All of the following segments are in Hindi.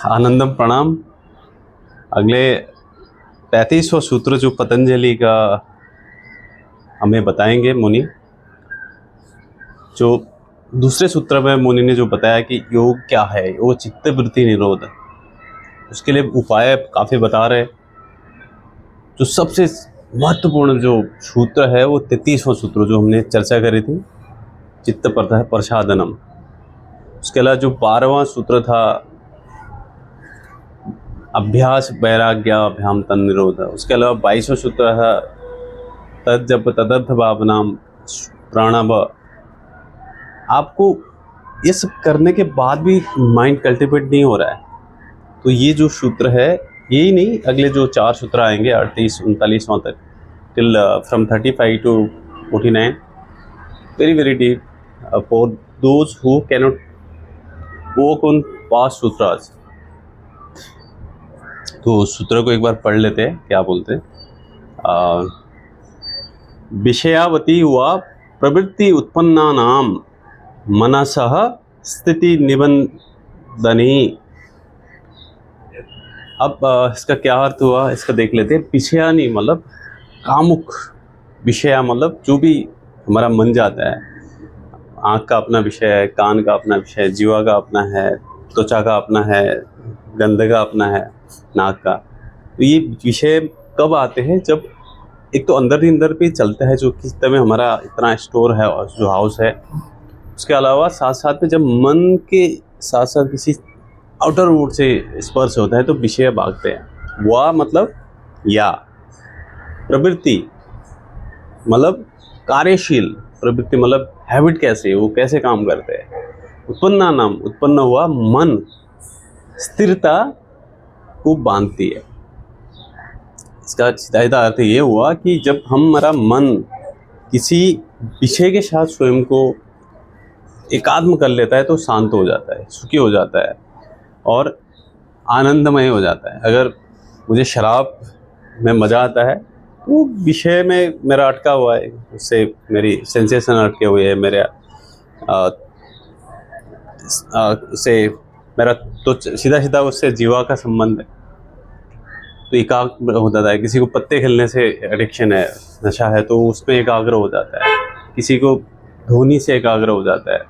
आनंदम प्रणाम। अगले 35वां सूत्र जो पतंजलि का हमें बताएंगे मुनि, जो दूसरे सूत्र में मुनि ने जो बताया कि योग क्या है, योग चित्त वृत्ति निरोध, उसके लिए उपाय काफ़ी बता रहे। जो सबसे महत्वपूर्ण जो सूत्र है वो 33वां सूत्र जो हमने चर्चा करी थी, चित्त प्रसादनम। उसके अलावा जो 12वां सूत्र था अभ्यास वैराग्याभ्याम तन निरोध, उसके अलावा 22वां सूत्र है तज्जप तदर्थ भावनाम प्राणाव। आपको ये सब करने के बाद भी माइंड कल्टिवेट नहीं हो रहा है, तो ये जो सूत्र है, यही नहीं, अगले जो 4 सूत्र आएंगे 38 39वां तक, till from 35 to 49, very deep for those who cannot work on past सूत्रास। तो सूत्र को एक बार पढ़ लेते हैं, क्या बोलते हैं। विषयावती व प्रवृत्ति उत्पन्ना नाम मनसः स्थिति निबंधनी। अब इसका क्या अर्थ हुआ, इसका देख लेते हैं। विषया नहीं मतलब कामुक, विषया मतलब जो भी हमारा मन जाता है। आँख का अपना विषय है, कान का अपना विषय है, जीवा का अपना है, त्वचा का अपना है, गंध का अपना है, नाक का। तो ये विषय कब आते हैं, जब एक तो अंदर ही अंदर पे चलता है, जो कि में हमारा इतना स्टोर है और जो हाउस है। उसके अलावा साथ साथ में जब मन के साथ साथ किसी आउटर वर्ल्ड से स्पर्श होता है तो विषय भागते हैं। वह मतलब या प्रवृत्ति मतलब कार्यशील, प्रवृत्ति मतलब हैबिट, कैसे वो कैसे काम करते हैं। उत्पन्ना नाम, उत्पन्न हुआ मन स्थिरता को बांधती है। इसका सीधा अर्थ ये हुआ कि जब हमारा मन किसी विषय के साथ स्वयं को एकात्म कर लेता है तो शांत हो जाता है, सुखी हो जाता है और आनंदमय हो जाता है। अगर मुझे शराब में मज़ा आता है तो विषय में मेरा अटका हुआ है, उससे मेरी सेंसेशन अटके हुए है, मेरे से मेरा तो सीधा उससे जीवा का संबंध है, तो एकाग्र हो जाता है। किसी को पत्ते खेलने से एडिक्शन है, नशा है, तो उसमें एकाग्र हो जाता है। किसी को धोनी से एकाग्र हो जाता है,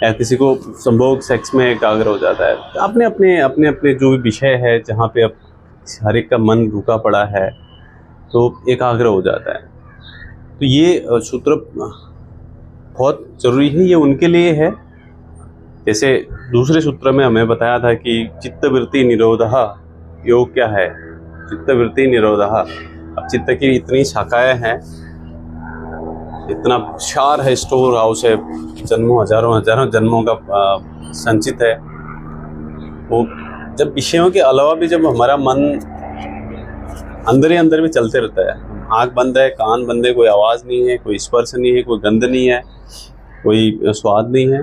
या किसी को संभोग सेक्स में एकाग्र हो जाता है। अपने अपने जो भी विषय है जहाँ पे अब हर एक का मन रुका पड़ा है तो एकाग्र हो जाता है। तो ये सूत्र बहुत ज़रूरी है, ये उनके लिए है। जैसे दूसरे सूत्र में हमें बताया था कि चित्तवृत्ति निरोधः, योग क्या है, चित्तवृत्ति निरोधः। अब चित्त की इतनी शाखाएं हैं, इतना विशाल है, स्टोर हाउस है, जन्मों हजारों जन्मों का संचित है। वो जब विषयों के अलावा भी जब हमारा मन अंदर ही अंदर भी चलते रहता है, आँख बंद है, कान बंद है, कोई आवाज़ नहीं है, कोई स्पर्श नहीं है, कोई गंध नहीं है, कोई स्वाद नहीं है,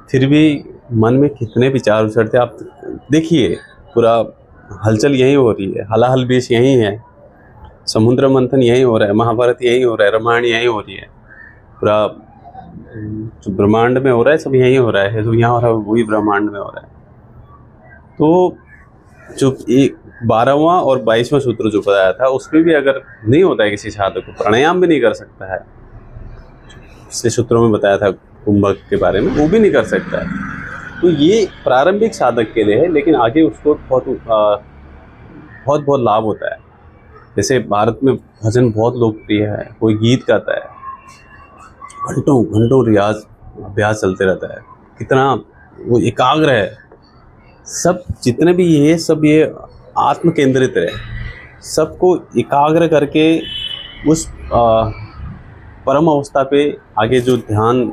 फिर भी मन में कितने विचार उछलते। आप देखिए, पूरा हलचल यही हो रही है, हलाहल बीच यही है, समुद्र मंथन यही हो रहा है, महाभारत यही हो रहा है, रामायण यही हो रही है, पूरा जो ब्रह्मांड में हो रहा है सब यही हो रहा है, जो यहाँ हो रहा है वही ब्रह्मांड में हो रहा है। तो जो 12वां और 22वां सूत्र जो बताया था, उसमें भी अगर नहीं होता है किसी साधक को, प्राणायाम भी नहीं कर सकता है, पिछले सूत्रों में बताया था कुंभक के बारे में, वो भी नहीं कर सकता है। तो ये प्रारंभिक साधक के लिए है, लेकिन आगे उसको बहुत लाभ होता है। जैसे भारत में भजन बहुत लोकप्रिय है, कोई गीत गाता है, घंटों रियाज अभ्यास चलते रहता है, कितना वो एकाग्र है। सब जितने भी ये सब ये आत्म केंद्रित है, सबको एकाग्र करके उस परम अवस्था पे आगे जो ध्यान,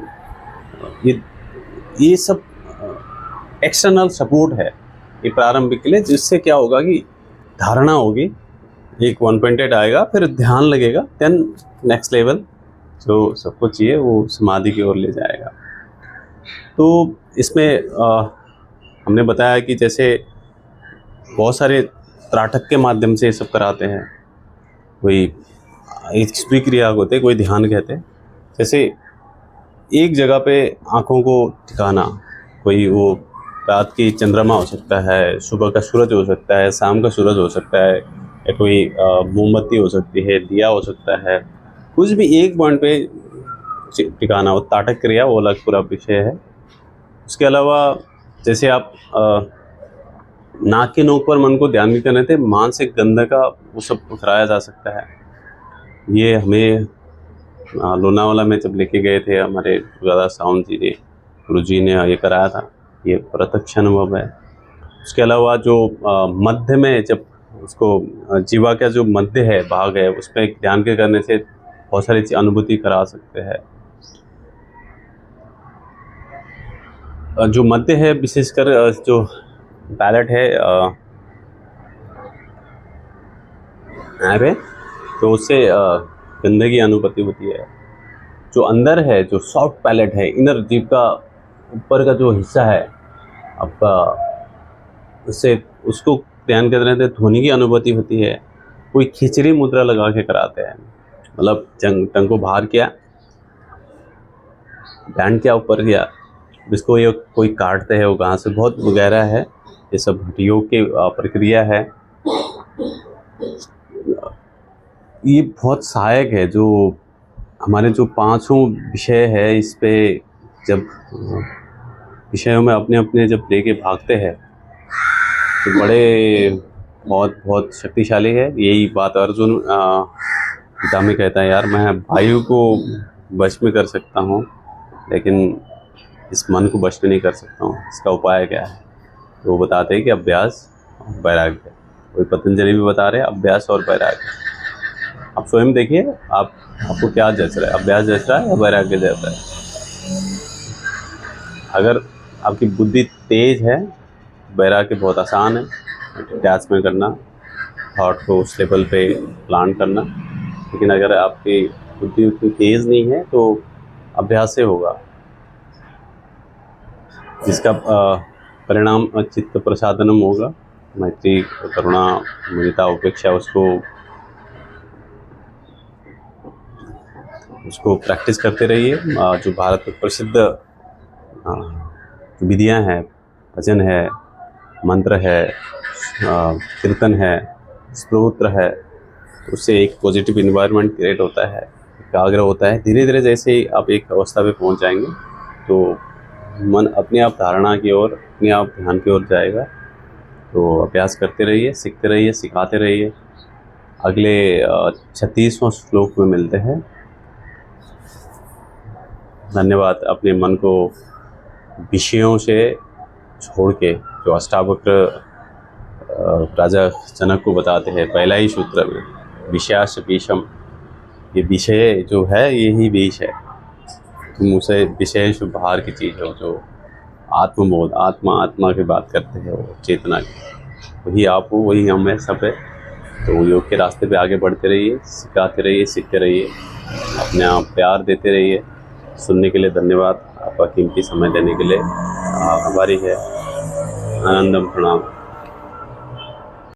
ये सब एक्सटर्नल सपोर्ट है ये प्रारंभिक के लिए, जिससे क्या होगा कि धारणा होगी, एक 1.8 आएगा, फिर ध्यान लगेगा, देन नेक्स्ट लेवल जो सबको चाहिए वो समाधि की ओर ले जाएगा। तो इसमें हमने बताया कि जैसे बहुत सारे त्राटक के माध्यम से ये सब कराते हैं, कोई एक क्रिया होते हैं, कोई ध्यान कहते हैं। जैसे एक जगह पे आँखों को टिकाना, कोई वो रात की चंद्रमा हो सकता है, सुबह का सूरज हो सकता है, शाम का सूरज हो सकता है, या कोई मोमबत्ती हो सकती है, दिया हो सकता है, कुछ भी एक पॉइंट पे टिकाना हो। ताटक क्रिया वो अलग पूरा विषय है। उसके अलावा जैसे आप नाक की नोक पर मन को ध्यान भी करने थे, मानसिक गंध का वो सब उतराया जा सकता है। ये हमें लोनावाला में जब लेके गए थे हमारे दादा सावंत जी ने, गुरु जी ने ये कराया था, ये प्रत्यक्ष अनुभव है। उसके अलावा जो मध्य में जब उसको जीवा का जो मध्य है भाग है, उस पर ध्यान के करने से बहुत सारी अनुभूति करा सकते हैं। जो मध्य है विशेषकर जो पैलेट है यहाँ पे, तो उससे गंदगी की अनुभूति होती है। जो अंदर है, जो सॉफ्ट पैलेट है, इनर जीभ का ऊपर का जो हिस्सा है आपका, उससे उसको ध्यान करने से ध्वनि की अनुभूति होती है। कोई खिचड़ी मुद्रा लगा के कराते हैं, मतलब टंग को बाहर किया, बैंड किया, ऊपर किया, जिसको ये कोई काटते हैं वो कहाँ से, बहुत गहरा है ये सब, योग की प्रक्रिया है। ये बहुत सहायक है। जो हमारे जो पांचों विषय है, इस पे जब विषयों में अपने अपने जब लेके भागते हैं तो बड़े बहुत शक्तिशाली है। यही बात अर्जुन गीता में कहता है, यार मैं वायु को वश में कर सकता हूँ लेकिन इस मन को वश में नहीं कर सकता हूँ, इसका उपाय क्या है? तो वो बताते हैं कि अभ्यास और वैराग्य। कोई पतंजलि भी बता रहे हैं अभ्यास और वैराग्य। आप स्वयं देखिए, आपको क्या जच रहा है, अभ्यास जच रहा है या वैराग्य जच रहा है? अगर आपकी बुद्धि तेज है, वैराग्य बहुत आसान है, अटैचमेंट करना, थॉट को उस लेवल पे प्लान करना। लेकिन अगर आपकी बुद्धि उतनी तेज नहीं है तो अभ्यास से होगा, जिसका परिणाम चित्त प्रसादनम होगा। मैत्री, करुणा, मुदिता, उपेक्षा, उसको प्रैक्टिस करते रहिए। जो भारत में प्रसिद्ध विधियां हैं, भजन है, मंत्र है, कीर्तन है, स्तोत्र है, उससे एक पॉजिटिव इन्वायरमेंट क्रिएट होता है, एकाग्र होता है। धीरे धीरे जैसे ही आप एक अवस्था पे पहुंच जाएंगे तो मन अपने आप धारणा की ओर, अपने आप ध्यान की ओर जाएगा। तो अभ्यास करते रहिए, सीखते रहिए, सिखाते रहिए। अगले 36वां श्लोक में मिलते हैं। धन्यवाद। अपने मन को विषयों से छोड़ के, जो अष्टावक्र राजा जनक को बताते हैं पहला ही सूत्र में, विषयाश विषम, ये विषय जो है यही विष है। तुम उसे विशेष बाहर की चीज़ हो, जो आत्मबोध, आत्मा की बात करते हैं, वो चेतना की, वही आप हो, वही हम है, सब है। तो योग के रास्ते पे आगे बढ़ते रहिए, सिखाते रहिए, सीखते रहिए, अपने आप प्यार देते रहिए। सुनने के लिए धन्यवाद। आपका कीमती समय देने के लिए आभारी है। आनंदम प्रणाम।